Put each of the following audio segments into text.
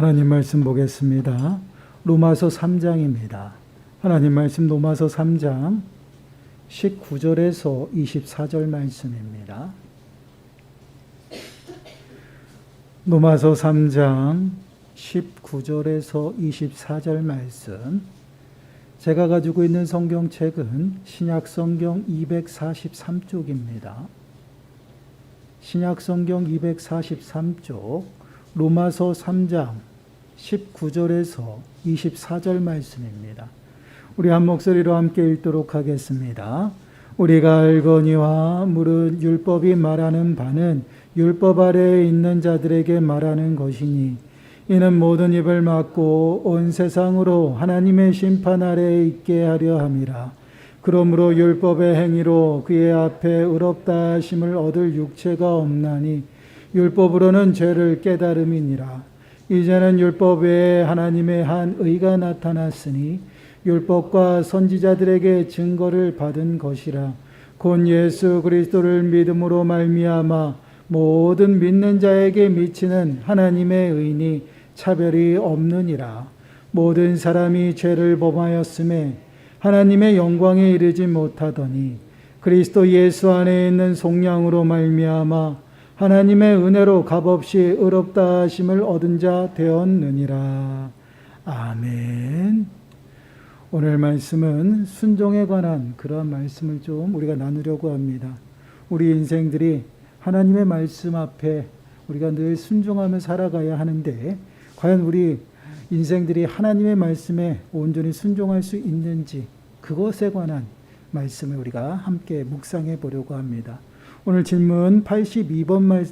하나님 말씀 보겠습니다. 로마서 3장입니다. 하나님 말씀 로마서 3장 19절에서 24절 말씀입니다. 로마서 3장 19절에서 24절 말씀. 제가 가지고 있는 성경책은 신약성경 243쪽입니다. 신약성경 243쪽 로마서 3장 19절에서 24절 말씀입니다. 우리 한 목소리로 함께 읽도록 하겠습니다. 우리가 알거니와 물은 율법이 말하는 바는 율법 아래에 있는 자들에게 말하는 것이니 이는 모든 입을 막고 온 세상으로 하나님의 심판 아래에 있게 하려 함이라. 그러므로 율법의 행위로 그의 앞에 의롭다 하심을 얻을 육체가 없나니 율법으로는 죄를 깨달음이니라. 이제는 율법 외에 하나님의 한 의가 나타났으니 율법과 선지자들에게 증거를 받은 것이라. 곧 예수 그리스도를 믿음으로 말미암아 모든 믿는 자에게 미치는 하나님의 의니 차별이 없느니라. 모든 사람이 죄를 범하였음에 하나님의 영광에 이르지 못하더니 그리스도 예수 안에 있는 속량으로 말미암아 하나님의 은혜로 값없이 의롭다 하심을 얻은 자 되었느니라. 아멘. 오늘 말씀은 순종에 관한 그러한 말씀을 좀 우리가 나누려고 합니다. 우리 인생들이 하나님의 말씀 앞에 우리가 늘 순종하며 살아가야 하는데 과연 우리 인생들이 하나님의 말씀에 온전히 순종할 수 있는지 그것에 관한 말씀을 우리가 함께 묵상해 보려고 합니다. 오늘 질문 82번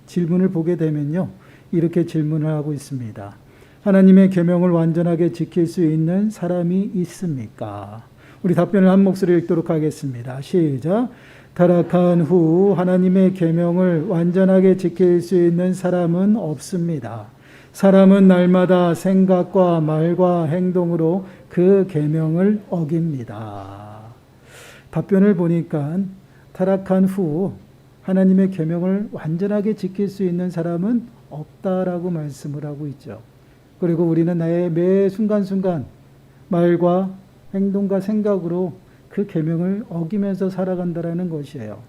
질문을 보게 되면요. 이렇게 질문을 하고 있습니다. 하나님의 계명을 완전하게 지킬 수 있는 사람이 있습니까? 우리 답변을 한 목소리로 읽도록 하겠습니다. 시작. 타락한 후 하나님의 계명을 완전하게 지킬 수 있는 사람은 없습니다. 사람은 날마다 생각과 말과 행동으로 그 계명을 어깁니다. 답변을 보니까 타락한 후 하나님의 계명을 완전하게 지킬 수 있는 사람은 없다라고 말씀을 하고 있죠. 그리고 우리는 나의 매 순간순간 말과 행동과 생각으로 그 계명을 어기면서 살아간다라는 것이에요.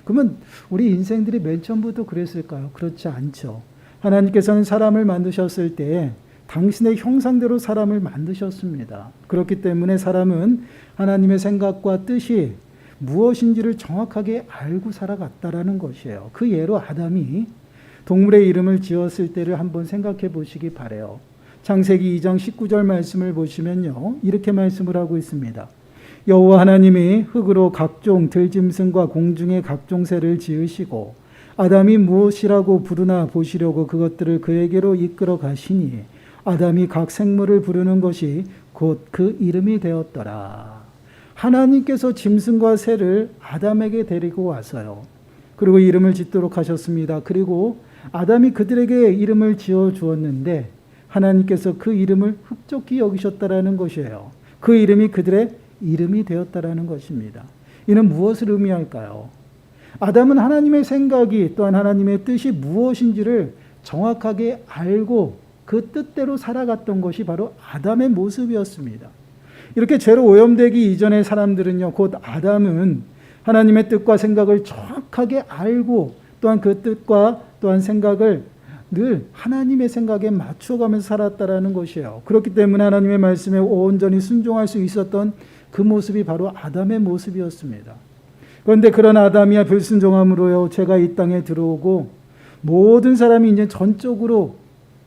그러면 우리 인생들이 맨 처음부터 그랬을까요? 그렇지 않죠. 하나님께서는 사람을 만드셨을 때 당신의 형상대로 사람을 만드셨습니다. 그렇기 때문에 사람은 하나님의 생각과 뜻이 무엇인지를 정확하게 알고 살아갔다라는 것이에요. 그 예로 아담이 동물의 이름을 지었을 때를 한번 생각해 보시기 바라요. 창세기 2장 19절 말씀을 보시면요. 이렇게 말씀을 하고 있습니다. 여호와 하나님이 흙으로 각종 들짐승과 공중의 각종 새를 지으시고 아담이 무엇이라고 부르나 보시려고 그것들을 그에게로 이끌어 가시니 아담이 각 생물을 부르는 것이 곧 그 이름이 되었더라. 하나님께서 짐승과 새를 아담에게 데리고 와서요. 그리고 이름을 짓도록 하셨습니다. 그리고 아담이 그들에게 이름을 지어 주었는데 하나님께서 그 이름을 흡족히 여기셨다라는 것이에요. 그 이름이 그들의 이름이 되었다라는 것입니다. 이는 무엇을 의미할까요? 아담은 하나님의 생각이 또한 하나님의 뜻이 무엇인지를 정확하게 알고 그 뜻대로 살아갔던 것이 바로 아담의 모습이었습니다. 이렇게 죄로 오염되기 이전의 사람들은요, 곧 아담은 하나님의 뜻과 생각을 정확하게 알고 또한 그 뜻과 또한 생각을 늘 하나님의 생각에 맞춰가면서 살았다라는 것이에요. 그렇기 때문에 하나님의 말씀에 온전히 순종할 수 있었던 그 모습이 바로 아담의 모습이었습니다. 그런데 그런 아담이 불순종함으로요, 죄가 이 땅에 들어오고 모든 사람이 이제 전적으로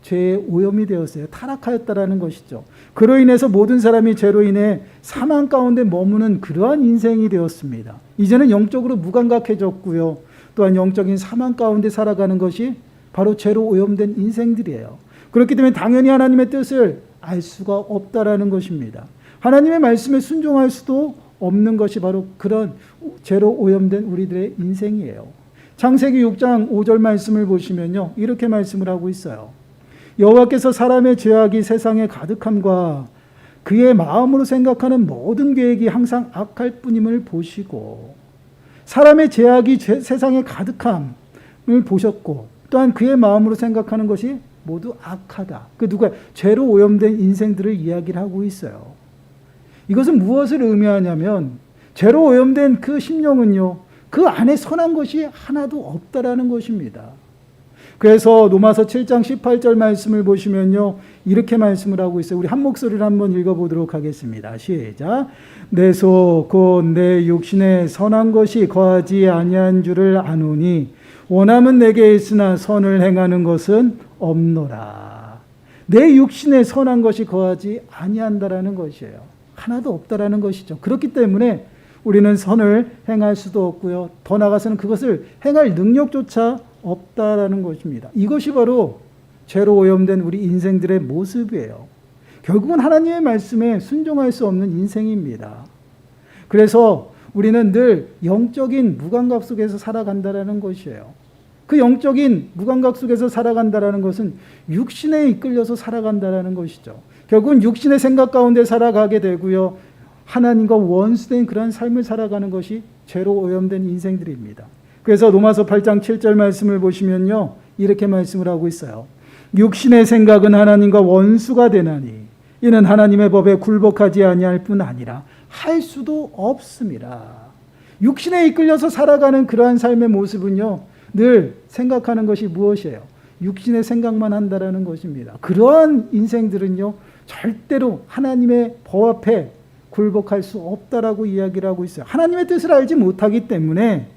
죄에 오염이 되었어요. 타락하였다라는 것이죠. 그로 인해서 모든 사람이 죄로 인해 사망 가운데 머무는 그러한 인생이 되었습니다. 이제는 영적으로 무감각해졌고요. 또한 영적인 사망 가운데 살아가는 것이 바로 죄로 오염된 인생들이에요. 그렇기 때문에 당연히 하나님의 뜻을 알 수가 없다라는 것입니다. 하나님의 말씀에 순종할 수도 없는 것이 바로 그런 죄로 오염된 우리들의 인생이에요. 창세기 6장 5절 말씀을 보시면요. 이렇게 말씀을 하고 있어요. 여호와께서 사람의 죄악이 세상에 가득함과 그의 마음으로 생각하는 모든 계획이 항상 악할 뿐임을 보시고 사람의 죄악이 세상에 가득함을 보셨고 또한 그의 마음으로 생각하는 것이 모두 악하다. 그 누가 죄로 오염된 인생들을 이야기를 하고 있어요. 이것은 무엇을 의미하냐면 죄로 오염된 그 심령은요, 그 안에 선한 것이 하나도 없다라는 것입니다. 그래서 로마서 7장 18절 말씀을 보시면요, 이렇게 말씀을 하고 있어요. 우리 한 목소리를 한번 읽어보도록 하겠습니다. 시작. 내 속 곧 내 육신에 선한 것이 거하지 아니한 줄을 아노니 원함은 내게 있으나 선을 행하는 것은 없노라. 내 육신에 선한 것이 거하지 아니한다라는 것이에요. 하나도 없다라는 것이죠. 그렇기 때문에 우리는 선을 행할 수도 없고요. 더 나아가서는 그것을 행할 능력조차 없다라는 것입니다. 이것이 바로 죄로 오염된 우리 인생들의 모습이에요. 결국은 하나님의 말씀에 순종할 수 없는 인생입니다. 그래서 우리는 늘 영적인 무감각 속에서 살아간다라는 것이에요. 그 영적인 무감각 속에서 살아간다라는 것은 육신에 이끌려서 살아간다라는 것이죠. 결국은 육신의 생각 가운데 살아가게 되고요. 하나님과 원수된 그런 삶을 살아가는 것이 죄로 오염된 인생들입니다. 그래서 로마서 8장 7절 말씀을 보시면요, 이렇게 말씀을 하고 있어요. 육신의 생각은 하나님과 원수가 되나니 이는 하나님의 법에 굴복하지 아니할 뿐 아니라 할 수도 없습니다. 육신에 이끌려서 살아가는 그러한 삶의 모습은요, 늘 생각하는 것이 무엇이에요? 육신의 생각만 한다라는 것입니다. 그러한 인생들은요, 절대로 하나님의 법 앞에 굴복할 수 없다라고 이야기를 하고 있어요. 하나님의 뜻을 알지 못하기 때문에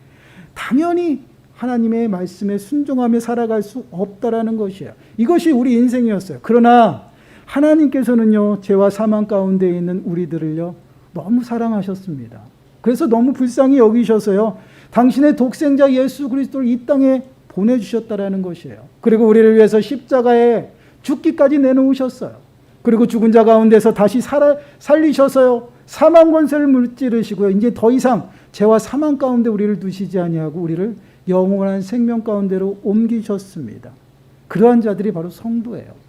당연히 하나님의 말씀에 순종하며 살아갈 수 없다라는 것이에요. 이것이 우리 인생이었어요. 그러나 하나님께서는요, 죄와 사망 가운데 있는 우리들을요, 너무 사랑하셨습니다. 그래서 너무 불쌍히 여기셔서요, 당신의 독생자 예수 그리스도를 이 땅에 보내주셨다라는 것이에요. 그리고 우리를 위해서 십자가에 죽기까지 내놓으셨어요. 그리고 죽은 자 가운데서 다시 살리셔서요, 사망 권세를 물찌르시고요, 이제 더 이상 죄와 사망 가운데 우리를 두시지 아니하고 우리를 영원한 생명 가운데로 옮기셨습니다. 그러한 자들이 바로 성도예요.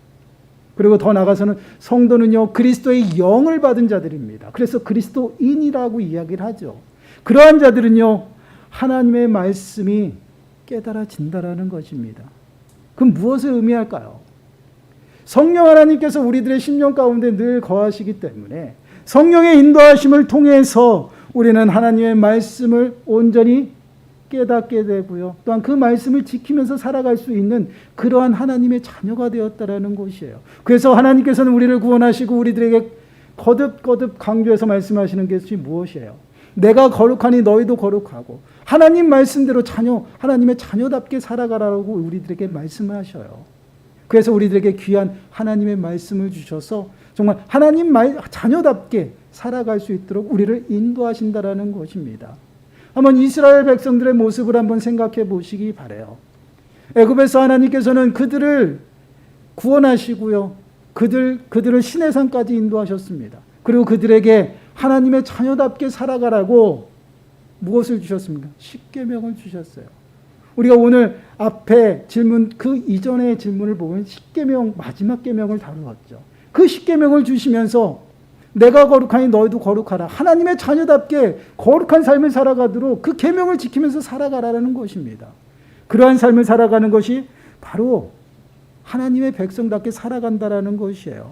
그리고 더 나아가서는 성도는요, 그리스도의 영을 받은 자들입니다. 그래서 그리스도인이라고 이야기를 하죠. 그러한 자들은요, 하나님의 말씀이 깨달아진다라는 것입니다. 그럼 무엇을 의미할까요? 성령 하나님께서 우리들의 심령 가운데 늘 거하시기 때문에 성령의 인도하심을 통해서 우리는 하나님의 말씀을 온전히 깨닫게 되고요. 또한 그 말씀을 지키면서 살아갈 수 있는 그러한 하나님의 자녀가 되었다라는 것이에요. 그래서 하나님께서는 우리를 구원하시고 우리들에게 거듭거듭 강조해서 말씀하시는 것이 무엇이에요? 내가 거룩하니 너희도 거룩하고 하나님 말씀대로 하나님의 자녀답게 살아가라고 우리들에게 말씀하셔요. 그래서 우리들에게 귀한 하나님의 말씀을 주셔서 정말 하나님 자녀답게 살아갈 수 있도록 우리를 인도하신다라는 것입니다. 한번 이스라엘 백성들의 모습을 한번 생각해 보시기 바라요. 애굽에서 하나님께서는 그들을 구원하시고요, 그들을 시내 산까지 인도하셨습니다. 그리고 그들에게 하나님의 자녀답게 살아가라고 무엇을 주셨습니까? 십계명을 주셨어요. 우리가 오늘 앞에 질문, 그 이전의 질문을 보면 십계명, 마지막 계명을 다루었죠. 그 십계명을 주시면서 내가 거룩하니 너희도 거룩하라. 하나님의 자녀답게 거룩한 삶을 살아가도록 그 계명을 지키면서 살아가라는 것입니다. 그러한 삶을 살아가는 것이 바로 하나님의 백성답게 살아간다라는 것이에요.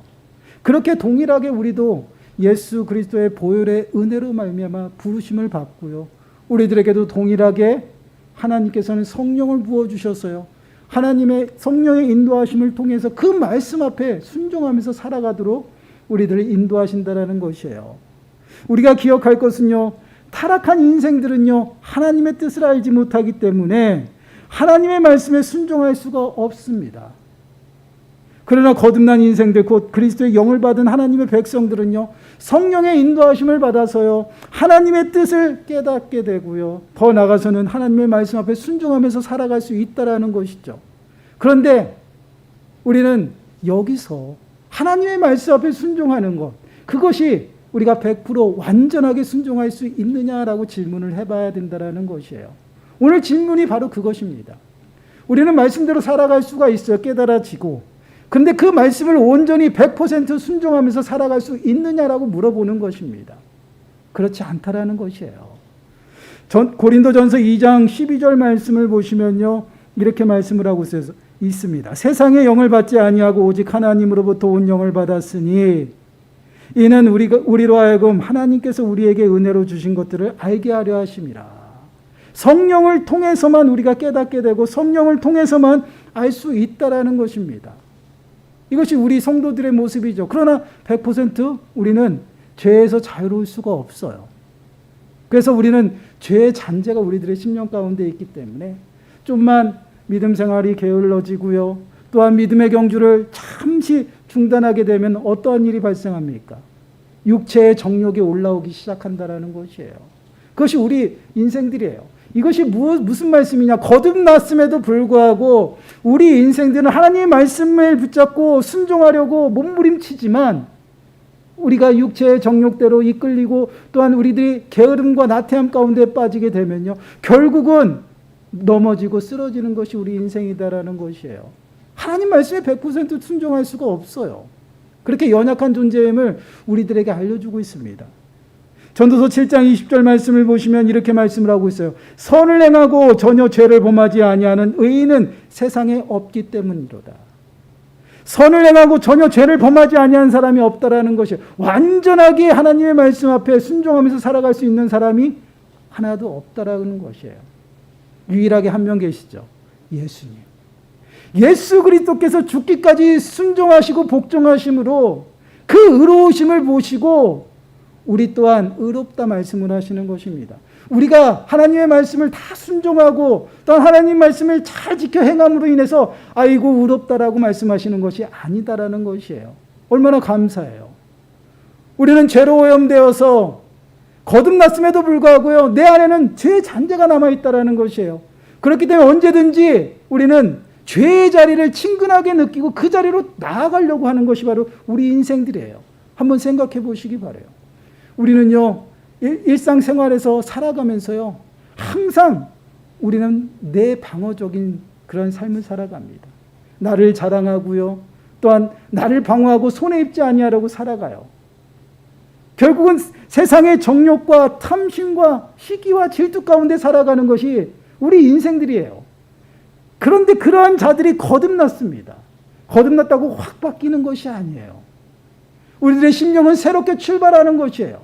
그렇게 동일하게 우리도 예수 그리스도의 보혈의 은혜로 말미암아 부르심을 받고요, 우리들에게도 동일하게 하나님께서는 성령을 부어주셨어요. 하나님의 성령의 인도하심을 통해서 그 말씀 앞에 순종하면서 살아가도록 우리들을 인도하신다라는 것이에요. 우리가 기억할 것은요, 타락한 인생들은요, 하나님의 뜻을 알지 못하기 때문에 하나님의 말씀에 순종할 수가 없습니다. 그러나 거듭난 인생들, 곧 그리스도의 영을 받은 하나님의 백성들은요, 성령의 인도하심을 받아서요, 하나님의 뜻을 깨닫게 되고요, 더 나아가서는 하나님의 말씀 앞에 순종하면서 살아갈 수 있다라는 것이죠. 그런데 우리는 여기서 하나님의 말씀 앞에 순종하는 것, 그것이 우리가 100% 완전하게 순종할 수 있느냐라고 질문을 해봐야 된다는 것이에요. 오늘 질문이 바로 그것입니다. 우리는 말씀대로 살아갈 수가 있어요. 깨달아지고. 근데 그 말씀을 온전히 100% 순종하면서 살아갈 수 있느냐라고 물어보는 것입니다. 그렇지 않다라는 것이에요. 고린도전서 2장 12절 말씀을 보시면요, 이렇게 말씀을 하고 있어요. 있습니다. 세상의 영을 받지 아니하고 오직 하나님으로부터 온 영을 받았으니 이는 우리로 하여금 하나님께서 우리에게 은혜로 주신 것들을 알게 하려 하심이라. 성령을 통해서만 우리가 깨닫게 되고 성령을 통해서만 알 수 있다라는 것입니다. 이것이 우리 성도들의 모습이죠. 그러나 100% 우리는 죄에서 자유로울 수가 없어요. 그래서 우리는 죄의 잔재가 우리들의 심령 가운데 있기 때문에 좀만 믿음 생활이 게을러지고요. 또한 믿음의 경주를 잠시 중단하게 되면 어떠한 일이 발생합니까? 육체의 정욕이 올라오기 시작한다라는 것이에요. 그것이 우리 인생들이에요. 이것이 무슨 말씀이냐? 거듭났음에도 불구하고 우리 인생들은 하나님의 말씀을 붙잡고 순종하려고 몸부림치지만 우리가 육체의 정욕대로 이끌리고 또한 우리들이 게으름과 나태함 가운데 빠지게 되면요. 결국은 넘어지고 쓰러지는 것이 우리 인생이다라는 것이에요. 하나님 말씀에 100% 순종할 수가 없어요. 그렇게 연약한 존재임을 우리들에게 알려주고 있습니다. 전도서 7장 20절 말씀을 보시면 이렇게 말씀을 하고 있어요. 선을 행하고 전혀 죄를 범하지 아니하는 의인은 세상에 없기 때문이로다. 선을 행하고 전혀 죄를 범하지 아니한 사람이 없다라는 것이 완전하게 하나님의 말씀 앞에 순종하면서 살아갈 수 있는 사람이 하나도 없다라는 것이에요. 유일하게 한 명 계시죠. 예수님. 예수 그리스도께서 죽기까지 순종하시고 복종하심으로 그 의로우심을 보시고 우리 또한 의롭다 말씀을 하시는 것입니다. 우리가 하나님의 말씀을 다 순종하고 또한 하나님 말씀을 잘 지켜 행함으로 인해서 아이고 의롭다라고 말씀하시는 것이 아니다라는 것이에요. 얼마나 감사해요. 우리는 죄로 오염되어서 거듭났음에도 불구하고요. 내 안에는 죄의 잔재가 남아있다라는 것이에요. 그렇기 때문에 언제든지 우리는 죄의 자리를 친근하게 느끼고 그 자리로 나아가려고 하는 것이 바로 우리 인생들이에요. 한번 생각해 보시기 바라요. 우리는요. 일상생활에서 살아가면서요. 항상 우리는 내 방어적인 그런 삶을 살아갑니다. 나를 자랑하고요. 또한 나를 방어하고 손에 입지 아니하려고 살아가요. 결국은 세상의 정욕과 탐심과 시기와 질투 가운데 살아가는 것이 우리 인생들이에요. 그런데 그러한 자들이 거듭났습니다. 거듭났다고 확 바뀌는 것이 아니에요. 우리들의 심령은 새롭게 출발하는 것이에요.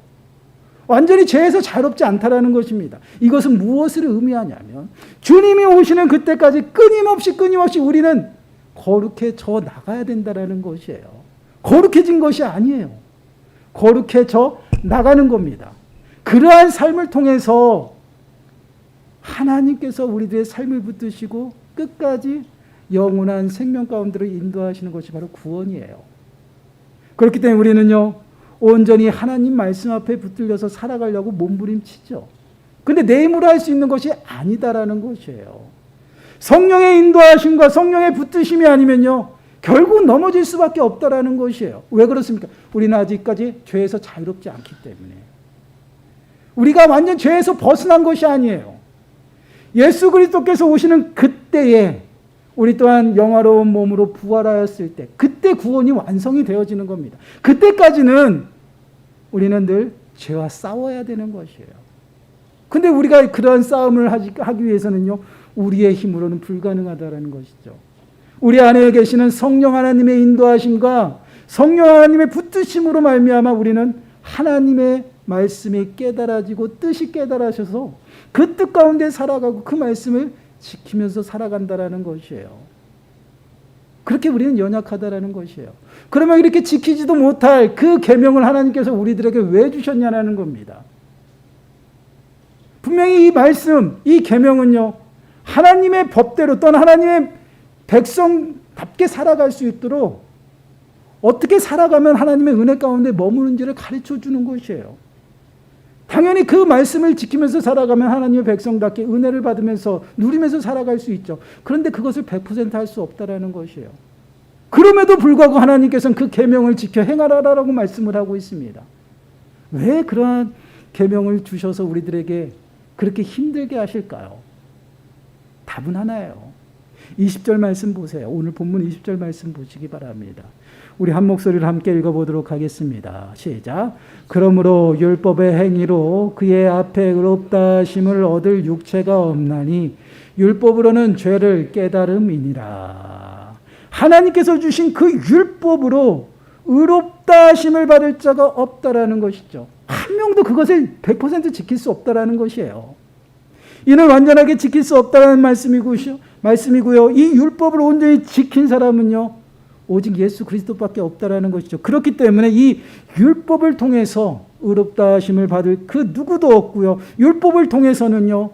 완전히 죄에서 자유롭지 않다라는 것입니다. 이것은 무엇을 의미하냐면 주님이 오시는 그때까지 끊임없이 우리는 거룩해져 나가야 된다라는 것이에요. 거룩해진 것이 아니에요. 거룩해져 나가는 겁니다. 그러한 삶을 통해서 하나님께서 우리들의 삶을 붙드시고 끝까지 영원한 생명 가운데로 인도하시는 것이 바로 구원이에요. 그렇기 때문에 우리는요. 온전히 하나님 말씀 앞에 붙들려서 살아가려고 몸부림치죠. 근데 내 힘으로 할 수 있는 것이 아니다라는 것이에요. 성령의 인도하심과 성령의 붙드심이 아니면요. 결국 넘어질 수밖에 없다라는 것이에요. 왜 그렇습니까? 우리는 아직까지 죄에서 자유롭지 않기 때문에. 우리가 완전 죄에서 벗어난 것이 아니에요. 예수 그리스도께서 오시는 그때에 우리 또한 영화로운 몸으로 부활하였을 때 그때 구원이 완성이 되어지는 겁니다. 그때까지는 우리는 늘 죄와 싸워야 되는 것이에요. 근데 우리가 그러한 싸움을 하기 위해서는요. 우리의 힘으로는 불가능하다는 것이죠. 우리 안에 계시는 성령 하나님의 인도하심과 성령 하나님의 붙드심으로 말미암아 우리는 하나님의 말씀이 깨달아지고 뜻이 깨달아져서 그 뜻 가운데 살아가고 그 말씀을 지키면서 살아간다라는 것이에요. 그렇게 우리는 연약하다라는 것이에요. 그러면 이렇게 지키지도 못할 그 계명을 하나님께서 우리들에게 왜 주셨냐는 겁니다. 분명히 이 말씀, 이 계명은요. 하나님의 법대로 또는 하나님의 백성답게 살아갈 수 있도록 어떻게 살아가면 하나님의 은혜 가운데 머무는지를 가르쳐 주는 것이에요. 당연히 그 말씀을 지키면서 살아가면 하나님의 백성답게 은혜를 받으면서 누리면서 살아갈 수 있죠. 그런데 그것을 100% 할 수 없다라는 것이에요. 그럼에도 불구하고 하나님께서는 그 계명을 지켜 행하라라고 말씀을 하고 있습니다. 왜 그러한 계명을 주셔서 우리들에게 그렇게 힘들게 하실까요? 답은 하나예요. 20절 말씀 보세요. 오늘 본문 20절 말씀 보시기 바랍니다. 우리 한 목소리를 함께 읽어보도록 하겠습니다. 시작. 그러므로 율법의 행위로 그의 앞에 의롭다 하심을 얻을 육체가 없나니 율법으로는 죄를 깨달음이니라. 하나님께서 주신 그 율법으로 의롭다 하심을 받을 자가 없다라는 것이죠. 한 명도 그것을 100% 지킬 수 없다라는 것이에요. 이는 완전하게 지킬 수 없다라는 말씀이고요. 이 율법을 온전히 지킨 사람은요, 오직 예수 그리스도밖에 없다라는 것이죠. 그렇기 때문에 이 율법을 통해서 의롭다 하심을 받을 그 누구도 없고요. 율법을 통해서는요,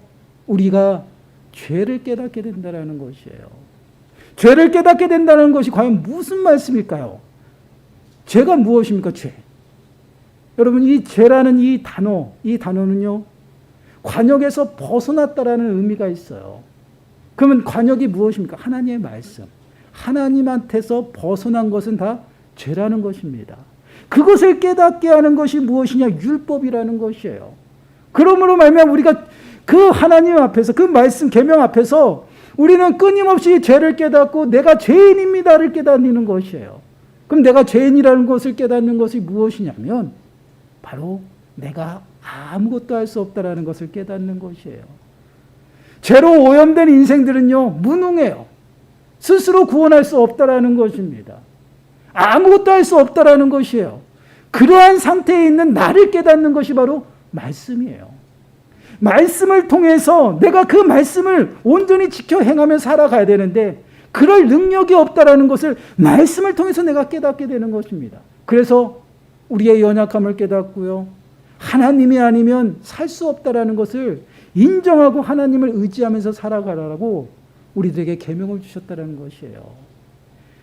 우리가 죄를 깨닫게 된다라는 것이에요. 죄를 깨닫게 된다는 것이 과연 무슨 말씀일까요? 죄가 무엇입니까? 죄. 여러분, 이 죄라는 이 단어는요, 관역에서 벗어났다라는 의미가 있어요. 그러면 관역이 무엇입니까? 하나님의 말씀. 하나님한테서 벗어난 것은 다 죄라는 것입니다. 그것을 깨닫게 하는 것이 무엇이냐? 율법이라는 것이에요. 그러므로 말미암아 우리가 그 하나님 앞에서, 그 말씀 계명 앞에서 우리는 끊임없이 죄를 깨닫고 내가 죄인입니다를 깨닫는 것이에요. 그럼 내가 죄인이라는 것을 깨닫는 것이 무엇이냐면 바로 내가 아무것도 할 수 없다라는 것을 깨닫는 것이에요. 죄로 오염된 인생들은요, 무능해요. 스스로 구원할 수 없다라는 것입니다. 아무것도 할 수 없다라는 것이에요. 그러한 상태에 있는 나를 깨닫는 것이 바로 말씀이에요. 말씀을 통해서 내가 그 말씀을 온전히 지켜 행하며 살아가야 되는데 그럴 능력이 없다라는 것을 말씀을 통해서 내가 깨닫게 되는 것입니다. 그래서 우리의 연약함을 깨닫고요, 하나님이 아니면 살 수 없다라는 것을 인정하고 하나님을 의지하면서 살아가라고 우리들에게 계명을 주셨다는 것이에요.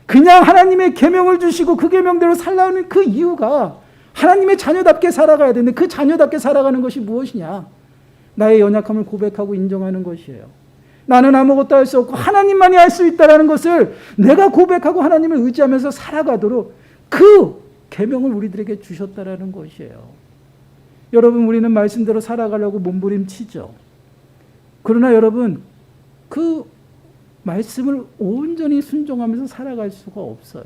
그냥 하나님의 계명을 주시고 그 계명대로 살라는 그 이유가 하나님의 자녀답게 살아가야 되는데 그 자녀답게 살아가는 것이 무엇이냐? 나의 연약함을 고백하고 인정하는 것이에요. 나는 아무것도 할 수 없고 하나님만이 할 수 있다는 것을 내가 고백하고 하나님을 의지하면서 살아가도록 그 계명을 우리들에게 주셨다는 것이에요. 여러분, 우리는 말씀대로 살아가려고 몸부림치죠. 그러나 여러분, 그 말씀을 온전히 순종하면서 살아갈 수가 없어요.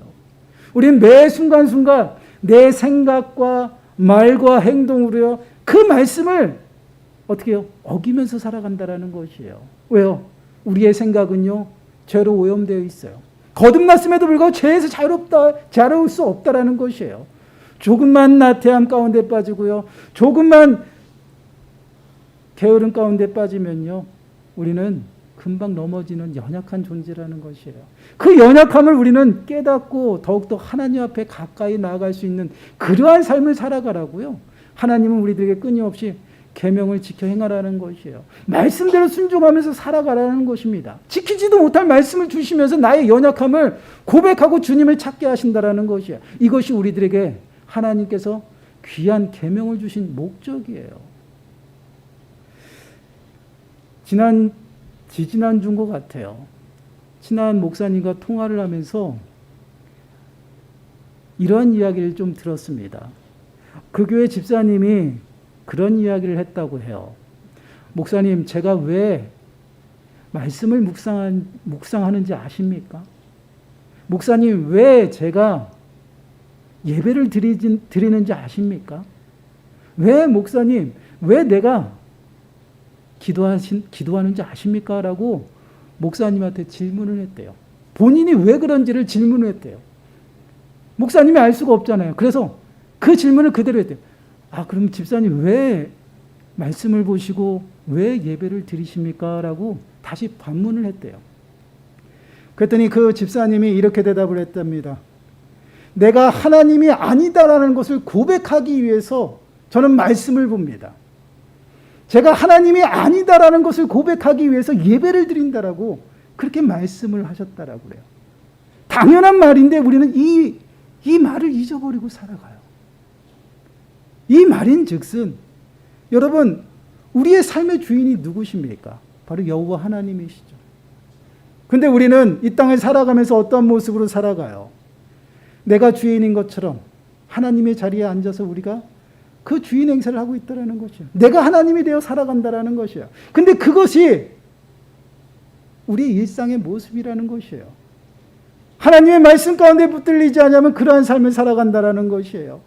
우리는 매 순간순간 내 생각과 말과 행동으로요, 그 말씀을 어떻게 해요? 어기면서 살아간다는 것이에요. 왜요? 우리의 생각은요, 죄로 오염되어 있어요. 거듭났음에도 불구하고 죄에서 자유로울 수 없다라는 것이에요. 조금만 나태함 가운데 빠지고요, 조금만 게으름 가운데 빠지면요, 우리는 금방 넘어지는 연약한 존재라는 것이에요. 그 연약함을 우리는 깨닫고 더욱더 하나님 앞에 가까이 나아갈 수 있는 그러한 삶을 살아가라고요, 하나님은 우리들에게 끊임없이 계명을 지켜 행하라는 것이에요. 말씀대로 순종하면서 살아가라는 것입니다. 지키지도 못할 말씀을 주시면서 나의 연약함을 고백하고 주님을 찾게 하신다라는 것이에요. 이것이 우리들에게 하나님께서 귀한 계명을 주신 목적이에요. 지지난주인 것 같아요. 친한 목사님과 통화를 하면서 이런 이야기를 좀 들었습니다. 그 교회 집사님이 그런 이야기를 했다고 해요. 목사님, 제가 왜 말씀을 묵상하는지 아십니까? 목사님, 왜 제가 예배를 드리는지 아십니까? 왜 목사님, 왜 내가 기도하는지 아십니까? 라고 목사님한테 질문을 했대요. 본인이 왜 그런지를 질문을 했대요. 목사님이 알 수가 없잖아요. 그래서 그 질문을 그대로 했대요. 아, 그럼 집사님 왜 말씀을 보시고 왜 예배를 드리십니까? 라고 다시 반문을 했대요. 그랬더니 그 집사님이 이렇게 대답을 했답니다. 내가 하나님이 아니다라는 것을 고백하기 위해서 저는 말씀을 봅니다. 제가 하나님이 아니다라는 것을 고백하기 위해서 예배를 드린다라고 그렇게 말씀을 하셨다라고 그래요. 당연한 말인데 우리는 이 말을 잊어버리고 살아가요. 이 말인즉슨 여러분, 우리의 삶의 주인이 누구십니까? 바로 여호와 하나님이시죠. 근데 우리는 이 땅을 살아가면서 어떤 모습으로 살아가요? 내가 주인인 것처럼 하나님의 자리에 앉아서 우리가 그 주인 행세를 하고 있다는 것이에요. 내가 하나님이 되어 살아간다는 것이에요. 근데 그것이 우리의 일상의 모습이라는 것이에요. 하나님의 말씀 가운데 붙들리지 않으면 그러한 삶을 살아간다는 것이에요.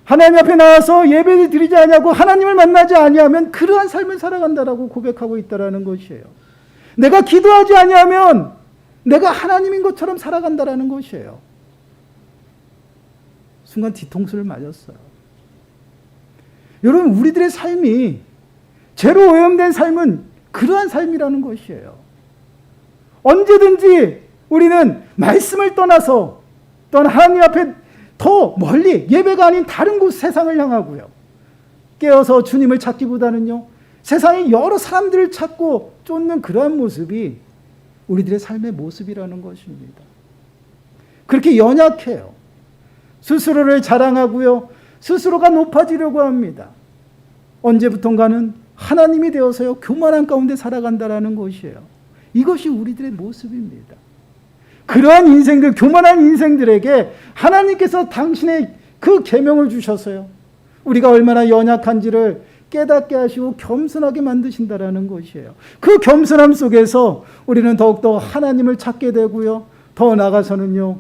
하나님 앞에 나와서 예배를 드리지 않냐고 하나님을 만나지 아니하면 그러한 삶을 살아간다라고 고백하고 있다는 것이에요. 내가 기도하지 아니하면 내가 하나님인 것처럼 살아간다라는 것이에요. 순간 뒤통수를 맞았어요. 여러분, 우리들의 삶이 죄로 오염된 삶은 그러한 삶이라는 것이에요. 언제든지 우리는 말씀을 떠나서 또는 하나님 앞에 더 멀리 예배가 아닌 다른 곳 세상을 향하고요. 깨어서 주님을 찾기보다는요. 세상에 여러 사람들을 찾고 쫓는 그러한 모습이 우리들의 삶의 모습이라는 것입니다. 그렇게 연약해요. 스스로를 자랑하고요. 스스로가 높아지려고 합니다. 언제부턴가는 하나님이 되어서요. 교만한 가운데 살아간다라는 것이에요. 이것이 우리들의 모습입니다. 그러한 인생들, 교만한 인생들에게 하나님께서 당신의 그 계명을 주셔서요. 우리가 얼마나 연약한지를 깨닫게 하시고 겸손하게 만드신다라는 것이에요. 그 겸손함 속에서 우리는 더욱더 하나님을 찾게 되고요. 더 나아가서는요.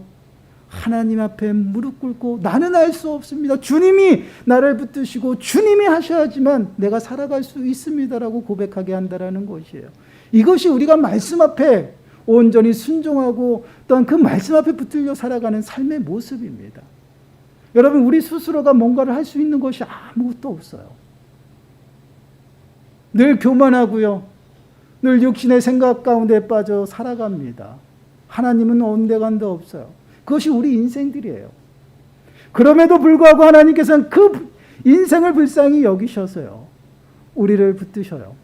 하나님 앞에 무릎 꿇고 나는 알 수 없습니다. 주님이 나를 붙드시고 주님이 하셔야지만 내가 살아갈 수 있습니다라고 고백하게 한다라는 것이에요. 이것이 우리가 말씀 앞에 온전히 순종하고 또한 그 말씀 앞에 붙들려 살아가는 삶의 모습입니다. 여러분, 우리 스스로가 뭔가를 할 수 있는 것이 아무것도 없어요. 늘 교만하고요. 늘 육신의 생각 가운데 빠져 살아갑니다. 하나님은 온데간도 없어요. 그것이 우리 인생들이에요. 그럼에도 불구하고 하나님께서는 그 인생을 불쌍히 여기셔서요. 우리를 붙드셔요.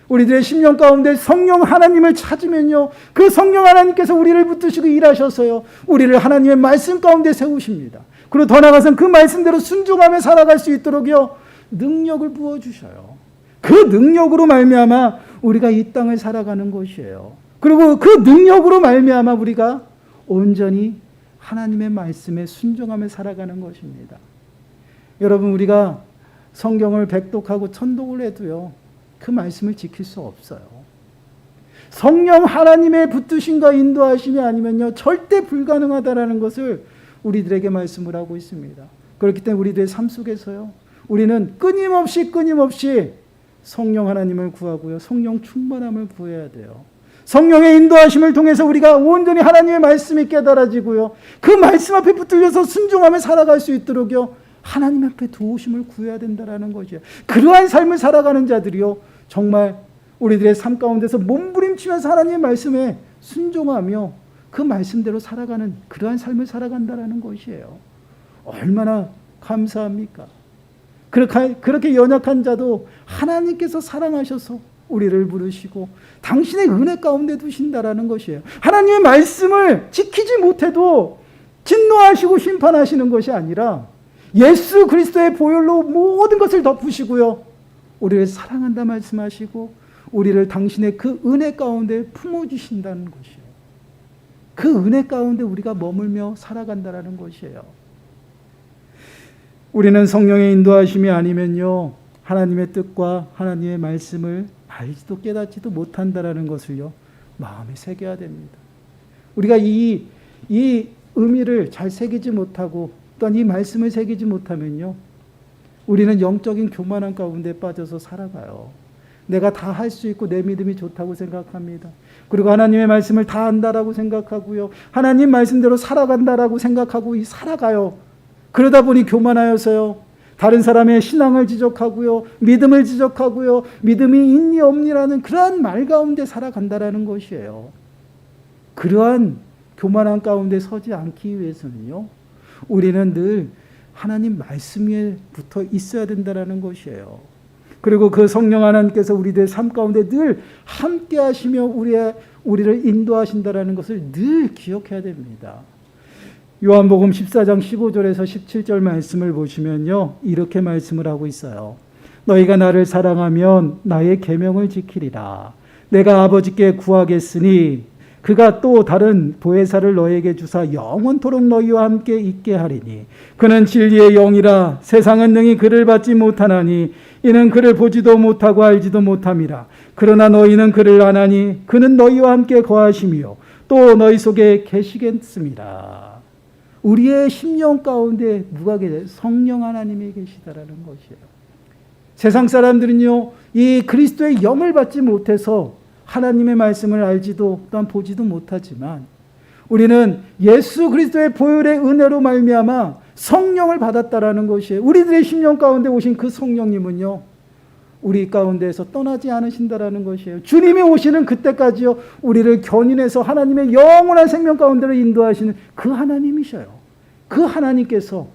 우리들의 심령 가운데 성령 하나님을 찾으면요. 그 성령 하나님께서 우리를 붙드시고 일하셔서요. 우리를 하나님의 말씀 가운데 세우십니다. 그리고 더 나아가서는 그 말씀대로 순종하며 살아갈 수 있도록요. 능력을 부어주셔요. 그 능력으로 말미암아 우리가 이 땅을 살아가는 것이에요. 그리고 그 능력으로 말미암아 우리가 온전히 하나님의 말씀에 순종하며 살아가는 것입니다. 여러분, 우리가 성경을 백독하고 천독을 해도요. 그 말씀을 지킬 수 없어요. 성령 하나님의 붙드심과 인도하심이 아니면요. 절대 불가능하다라는 것을 우리들에게 말씀을 하고 있습니다. 그렇기 때문에 우리들의 삶 속에서요. 우리는 끊임없이 성령 하나님을 구하고요. 성령 충만함을 구해야 돼요. 성령의 인도하심을 통해서 우리가 온전히 하나님의 말씀이 깨달아지고요. 그 말씀 앞에 붙들려서 순종하며 살아갈 수 있도록요. 하나님 앞에 도우심을 구해야 된다는 것이에요. 그러한 삶을 살아가는 자들이요. 정말 우리들의 삶 가운데서 몸부림치면서 하나님의 말씀에 순종하며 그 말씀대로 살아가는 그러한 삶을 살아간다는 것이에요. 얼마나 감사합니까? 그렇게 연약한 자도 하나님께서 사랑하셔서 우리를 부르시고 당신의 은혜 가운데 두신다라는 것이에요. 하나님의 말씀을 지키지 못해도 진노하시고 심판하시는 것이 아니라 예수 그리스도의 보혈로 모든 것을 덮으시고요. 우리를 사랑한다 말씀하시고 우리를 당신의 그 은혜 가운데 품어주신다는 것이에요. 그 은혜 가운데 우리가 머물며 살아간다라는 것이에요. 우리는 성령의 인도하심이 아니면요. 하나님의 뜻과 하나님의 말씀을 알지도 깨닫지도 못한다라는 것을요. 마음에 새겨야 됩니다. 우리가 이 의미를 잘 새기지 못하고 또한 이 말씀을 새기지 못하면요. 우리는 영적인 교만한 가운데 빠져서 살아가요. 내가 다 할 수 있고 내 믿음이 좋다고 생각합니다. 그리고 하나님의 말씀을 다 안다라고 생각하고요. 하나님 말씀대로 살아간다라고 생각하고 살아가요. 그러다 보니 교만하여서요. 다른 사람의 신앙을 지적하고요. 믿음을 지적하고요. 믿음이 있니 없니라는 그러한 말 가운데 살아간다라는 것이에요. 그러한 교만한 가운데 서지 않기 위해서는요. 우리는 늘 하나님 말씀 위에 붙어 있어야 된다라는 것이에요. 그리고 그 성령 하나님께서 우리들의 삶 가운데 늘 함께 하시며 우리를 인도하신다라는 것을 늘 기억해야 됩니다. 요한복음 14장 15절에서 17절 말씀을 보시면요. 이렇게 말씀을 하고 있어요. 너희가 나를 사랑하면 나의 계명을 지키리라. 내가 아버지께 구하겠으니 그가 또 다른 보혜사를 너에게 주사 영원토록 너희와 함께 있게 하리니 그는 진리의 영이라. 세상은 능히 그를 받지 못하나니 이는 그를 보지도 못하고 알지도 못함이라. 그러나 너희는 그를 아나니 그는 너희와 함께 거하시며 또 너희 속에 계시겠습니다. 우리의 심령 가운데 누가 계세요? 성령 하나님이 계시다라는 것이에요. 세상 사람들은요, 이 그리스도의 영을 받지 못해서 하나님의 말씀을 알지도 또한 보지도 못하지만 우리는 예수 그리스도의 보혈의 은혜로 말미암아 성령을 받았다라는 것이에요. 우리들의 심령 가운데 오신 그 성령님은요, 우리 가운데에서 떠나지 않으신다라는 것이에요. 주님이 오시는 그때까지요, 우리를 견인해서 하나님의 영원한 생명 가운데로 인도하시는 그 하나님이셔요. 그 하나님께서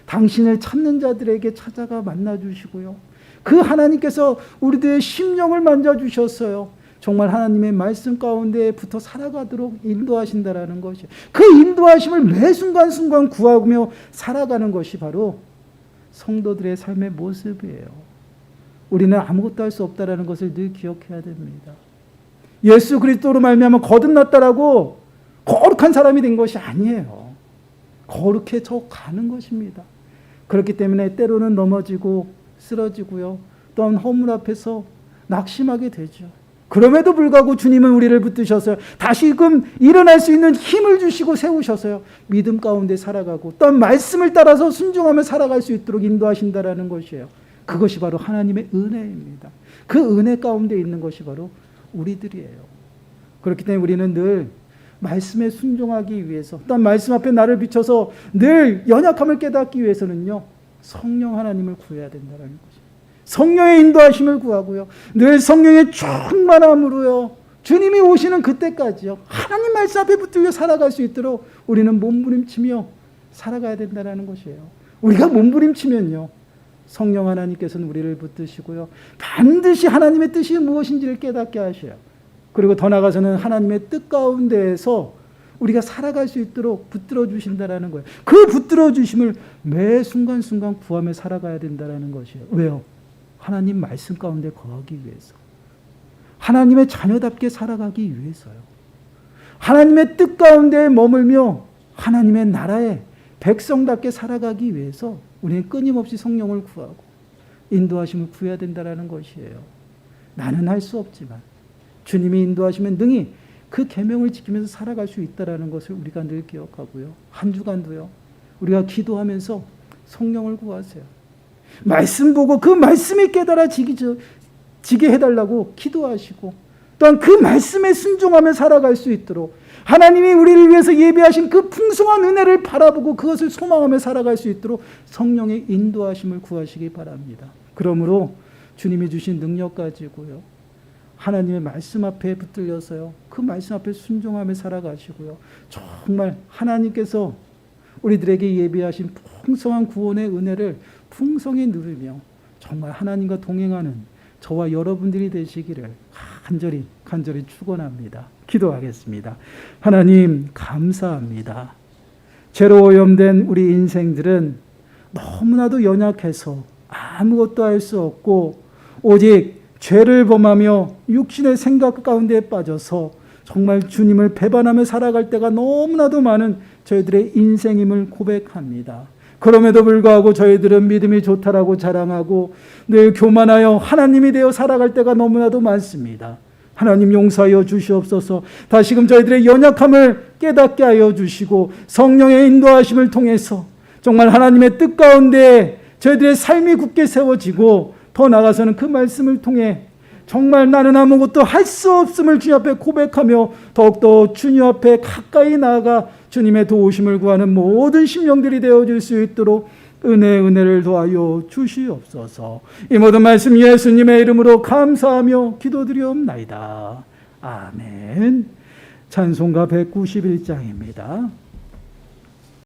당신을 찾는 자들에게 찾아가 만나주시고요, 그 하나님께서 우리들의 심령을 만져주셨어요. 정말 하나님의 말씀 가운데부터 살아가도록 인도하신다라는 것이에요. 그 인도하심을 매 순간순간 구하며 살아가는 것이 바로 성도들의 삶의 모습이에요. 우리는 아무것도 할 수 없다라는 것을 늘 기억해야 됩니다. 예수 그리스도로 말미암아 거듭났다라고 거룩한 사람이 된 것이 아니에요. 거룩해져 가는 것입니다. 그렇기 때문에 때로는 넘어지고 쓰러지고요, 또한 허물 앞에서 낙심하게 되죠. 그럼에도 불구하고 주님은 우리를 붙드셔서 다시금 일어날 수 있는 힘을 주시고 세우셔서요, 믿음 가운데 살아가고 또한 말씀을 따라서 순종하며 살아갈 수 있도록 인도하신다라는 것이에요. 그것이 바로 하나님의 은혜입니다. 그 은혜 가운데 있는 것이 바로 우리들이에요. 그렇기 때문에 우리는 늘 말씀에 순종하기 위해서, 또한 말씀 앞에 나를 비춰서 늘 연약함을 깨닫기 위해서는요, 성령 하나님을 구해야 된다는 것이에요. 성령의 인도하심을 구하고요, 늘 성령의 충만함으로요, 주님이 오시는 그때까지요, 하나님 말씀 앞에 붙들려 살아갈 수 있도록 우리는 몸부림치며 살아가야 된다는 것이에요. 우리가 몸부림치면요, 성령 하나님께서는 우리를 붙드시고요, 반드시 하나님의 뜻이 무엇인지를 깨닫게 하셔요. 그리고 더 나아가서는 하나님의 뜻 가운데에서 우리가 살아갈 수 있도록 붙들어 주신다라는 거예요. 그 붙들어 주심을 매 순간순간 구하며 살아가야 된다라는 것이에요. 왜요? 하나님 말씀 가운데 거하기 위해서, 하나님의 자녀답게 살아가기 위해서요, 하나님의 뜻 가운데 머물며 하나님의 나라의 백성답게 살아가기 위해서 우리는 끊임없이 성령을 구하고 인도하심을 구해야 된다는 것이에요. 나는 할 수 없지만 주님이 인도하시면 능히 그 계명을 지키면서 살아갈 수 있다는 것을 우리가 늘 기억하고요, 한 주간도요, 우리가 기도하면서 성령을 구하세요. 말씀 보고 그 말씀이 깨달아지게 해달라고 기도하시고, 또한 그 말씀에 순종하며 살아갈 수 있도록 하나님이 우리를 위해서 예비하신 그 풍성한 은혜를 바라보고 그것을 소망하며 살아갈 수 있도록 성령의 인도하심을 구하시기 바랍니다. 그러므로 주님이 주신 능력 가지고요, 하나님의 말씀 앞에 붙들려서요, 그 말씀 앞에 순종하며 살아가시고요, 정말 하나님께서 우리들에게 예비하신 풍성한 구원의 은혜를 풍성히 누리며 정말 하나님과 동행하는 저와 여러분들이 되시기를 간절히 축원합니다. 기도하겠습니다. 하나님 감사합니다. 죄로 오염된 우리 인생들은 너무나도 연약해서 아무것도 할 수 없고 오직 죄를 범하며 육신의 생각 가운데 빠져서 정말 주님을 배반하며 살아갈 때가 너무나도 많은 저희들의 인생임을 고백합니다. 그럼에도 불구하고 저희들은 믿음이 좋다라고 자랑하고 늘 교만하여 하나님이 되어 살아갈 때가 너무나도 많습니다. 하나님 용서하여 주시옵소서. 다시금 저희들의 연약함을 깨닫게 하여 주시고 성령의 인도하심을 통해서 정말 하나님의 뜻 가운데 저희들의 삶이 굳게 세워지고, 더 나아가서는 그 말씀을 통해 정말 나는 아무것도 할 수 없음을 주님 앞에 고백하며 더욱더 주님 앞에 가까이 나아가 주님의 도우심을 구하는 모든 심령들이 되어줄 수 있도록 은혜를 더하여 주시옵소서. 이 모든 말씀 예수님의 이름으로 감사하며 기도드리옵나이다. 아멘. 찬송가 191장입니다.